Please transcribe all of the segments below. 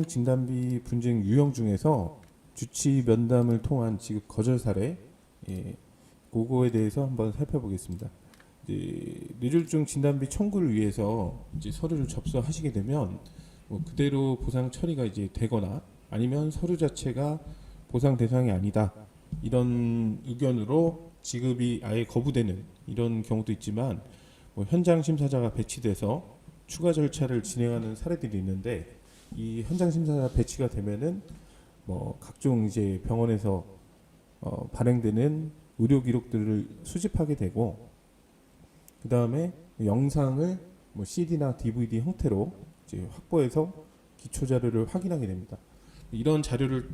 진단비 분쟁 유형 중에서 주치 면담을 통한 지급 거절 사례, 그거에 대해서 한번 살펴보겠습니다. 뇌졸중 진단비 청구를 위해서 이제 서류를 접수하시게 되면 뭐 그대로 보상 처리가 이제 되거나 아니면 서류 자체가 보상 대상이 아니다 이런 의견으로 지급이 아예 거부되는 이런 경우도 있지만 뭐 현장 심사자가 배치돼서 추가 절차를 진행하는 사례들이 있는데 이 현장 심사자 배치가 되면은 뭐 각종 이제 병원에서 발행되는 의료 기록들을 수집하게 되고 그 다음에 영상을 뭐 CD나 DVD 형태로 이제 확보해서 기초 자료를 확인하게 됩니다. 이런 자료를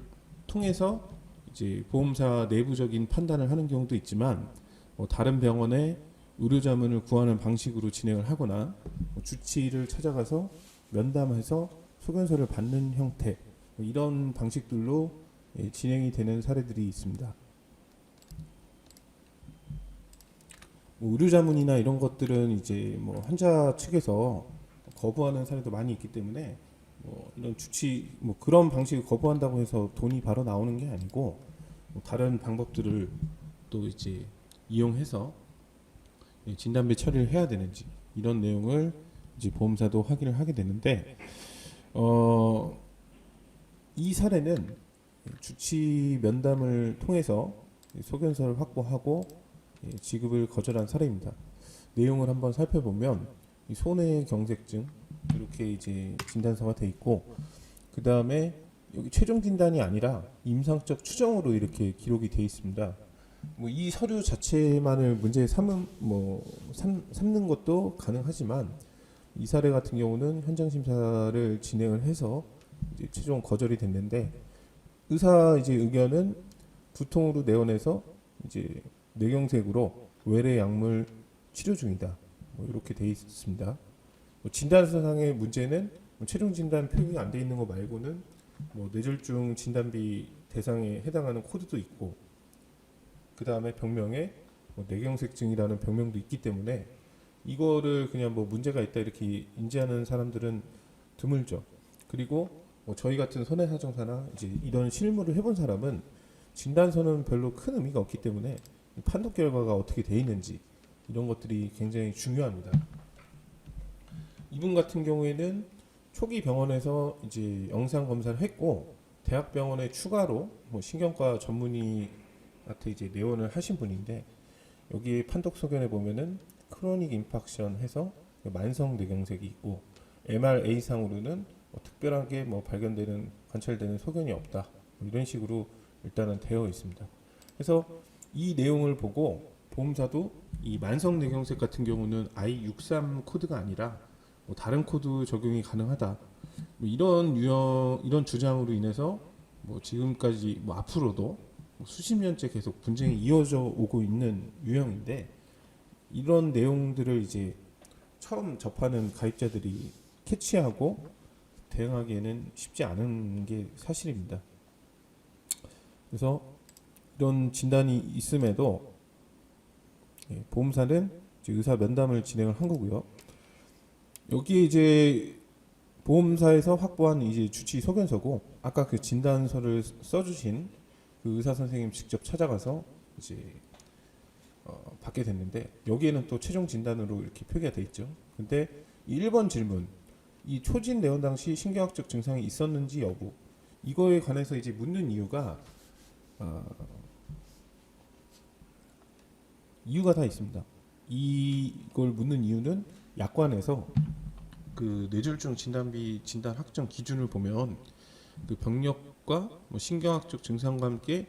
통해서 이제 보험사 내부적인 판단을 하는 경우도 있지만 뭐 다른 병원의 의료자문을 구하는 방식으로 진행을 하거나 뭐 주치의를 찾아가서 면담해서 소견서를 받는 형태 뭐 이런 방식들로 진행이 되는 사례들이 있습니다. 뭐 의료자문이나 이런 것들은 이제 뭐 환자 측에서 거부하는 사례도 많이 있기 때문에 뭐 이런 주치 뭐 그런 방식을 거부한다고 해서 돈이 바로 나오는 게 아니고 뭐 다른 방법들을 또 이제 이용해서 진단비 처리를 해야 되는지 이런 내용을 이제 보험사도 확인을 하게 되는데 이 사례는 주치 면담을 통해서 소견서를 확보하고 지급을 거절한 사례입니다. 내용을 한번 살펴보면 손해경색증 이렇게 이제 진단서가 돼 있고 그 다음에 여기 최종 진단이 아니라 임상적 추정으로 이렇게 기록이 돼 있습니다. 뭐 이 서류 자체만을 문제 삼는 것도 가능하지만 이 사례 같은 경우는 현장 심사를 진행을 해서 이제 최종 거절이 됐는데 의사 이제 의견은 두통으로 내원해서 이제 뇌경색으로 외래 약물 치료 중이다. 뭐 이렇게 돼 있습니다. 뭐 진단서상의 문제는 뭐 최종 진단 표기가 안 돼 있는 거 말고는 뭐 뇌졸중 진단비 대상에 해당하는 코드도 있고 그 다음에 병명에 뭐 뇌경색증이라는 병명도 있기 때문에 이거를 그냥 뭐 문제가 있다 이렇게 인지하는 사람들은 드물죠. 그리고 뭐 저희 같은 손해사정사나 이제 이런 실무를 해본 사람은 진단서는 별로 큰 의미가 없기 때문에 판독 결과가 어떻게 돼 있는지 이런 것들이 굉장히 중요합니다. 이분 같은 경우에는 초기 병원에서 이제 영상 검사를 했고 대학병원에 추가로 뭐 신경과 전문의한테 이제 내원을 하신 분인데 여기 판독 소견에 보면은 크로닉 임팍션 해서 만성 뇌경색이 있고 MRA 상으로는 뭐 특별하게 뭐 발견되는 관찰되는 소견이 없다 뭐 이런 식으로 일단은 되어 있습니다. 그래서 이 내용을 보고 보험사도 이 만성 뇌경색 같은 경우는 I63 코드가 아니라 뭐 다른 코드 적용이 가능하다. 뭐 이런 주장으로 인해서 뭐 지금까지 뭐 앞으로도 뭐 수십 년째 계속 분쟁이 이어져 오고 있는 유형인데 이런 내용들을 이제 처음 접하는 가입자들이 캐치하고 대응하기에는 쉽지 않은 게 사실입니다. 그래서 이런 진단이 있음에도 보험사는 이제 의사 면담을 진행을 한 거고요. 여기에 이제 보험사에서 확보한 이제 주치 소견서고 아까 그 진단서를 써주신 그 의사 선생님 직접 찾아가서 이제 받게 됐는데 여기에는 또 최종 진단으로 이렇게 표기가 돼 있죠. 근데 1번 질문 이 초진 내원 당시 신경학적 증상이 있었는지 여부 이거에 관해서 이제 묻는 이유가 다 있습니다. 이걸 묻는 이유는 약관에서 그 뇌졸중 진단비 진단 확정 기준을 보면 그 병력과 뭐 신경학적 증상과 함께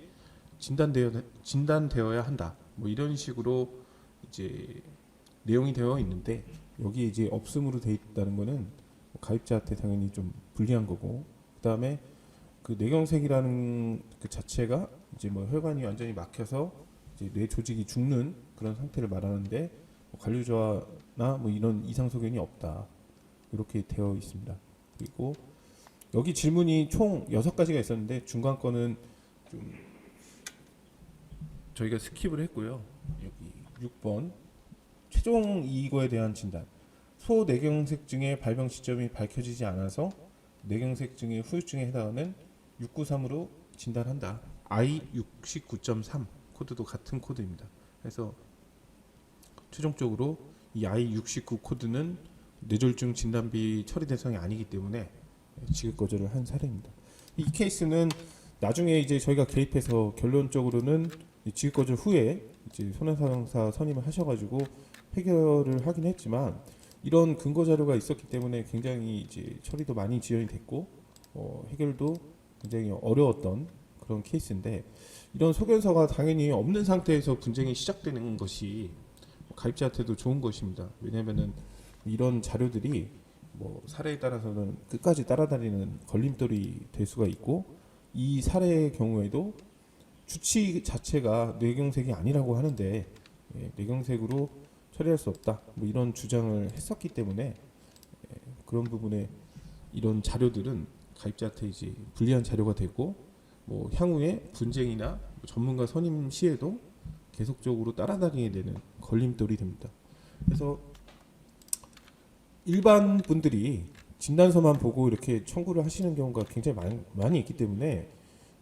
진단되어야 한다. 뭐 이런 식으로 이제 내용이 되어 있는데 여기 이제 없음으로 되어 있다는 거는 가입자한테 당연히 좀 불리한 거고 그다음에 그 뇌경색이라는 그 자체가 이제 뭐 혈관이 완전히 막혀서 이제 뇌 조직이 죽는 그런 상태를 말하는데 뭐 관류저하나 뭐 이런 이상 소견이 없다 이렇게 되어 있습니다. 그리고 여기 질문이 총 6가지가 있었는데 중간 거는 좀 저희가 스킵을 했고요. 여기 6번 최종 이거에 대한 진단 소뇌경색증의 발병 시점이 밝혀지지 않아서 뇌경색증의 후유증에 해당하는 693으로 진단한다. I69.3 코드도 같은 코드입니다. 그래서 최종적으로 이 I69 코드는 뇌졸중 진단비 처리 대상이 아니기 때문에 지급 거절을 한 사례입니다. 이 케이스는 나중에 이제 저희가 개입해서 결론적으로는 지급 거절 후에 이제 손해배상사 선임을 하셔가지고 해결을 하긴 했지만 이런 근거 자료가 있었기 때문에 굉장히 이제 처리도 많이 지연이 됐고 해결도 굉장히 어려웠던 그런 케이스인데 이런 소견서가 당연히 없는 상태에서 분쟁이 시작되는 것이 가입자한테도 좋은 것입니다. 왜냐하면은 이런 자료들이 뭐 사례에 따라서는 끝까지 따라다니는 걸림돌이 될 수가 있고 이 사례의 경우에도 주치 자체가 뇌경색이 아니라고 하는데 뇌경색으로 처리할 수 없다 뭐 이런 주장을 했었기 때문에 그런 부분에 이런 자료들은 가입자한테 이제 불리한 자료가 되고 뭐 향후에 분쟁이나 전문가 선임 시에도 계속적으로 따라다니게 되는 걸림돌이 됩니다. 그래서 일반 분들이 진단서만 보고 이렇게 청구를 하시는 경우가 굉장히 많이 있기 때문에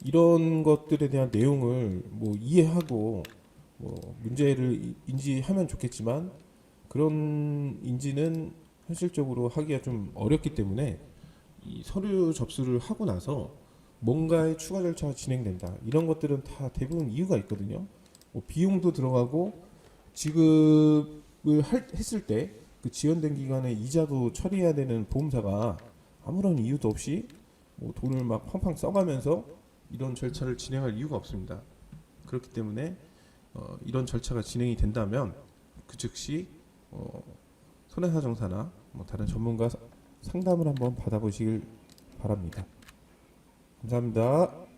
이런 것들에 대한 내용을 뭐 이해하고 뭐 문제를 인지하면 좋겠지만 그런 인지는 현실적으로 하기가 좀 어렵기 때문에 이 서류 접수를 하고 나서 뭔가의 추가 절차가 진행된다. 이런 것들은 다 대부분 이유가 있거든요. 뭐 비용도 들어가고 지급을 했을 때 그 지연된 기간에 이자도 처리해야 되는 보험사가 아무런 이유도 없이 뭐 돈을 막 팡팡 써가면서 이런 절차를 진행할 이유가 없습니다. 그렇기 때문에 이런 절차가 진행이 된다면 그 즉시 손해사정사나 뭐 다른 전문가 상담을 한번 받아보시길 바랍니다. 감사합니다.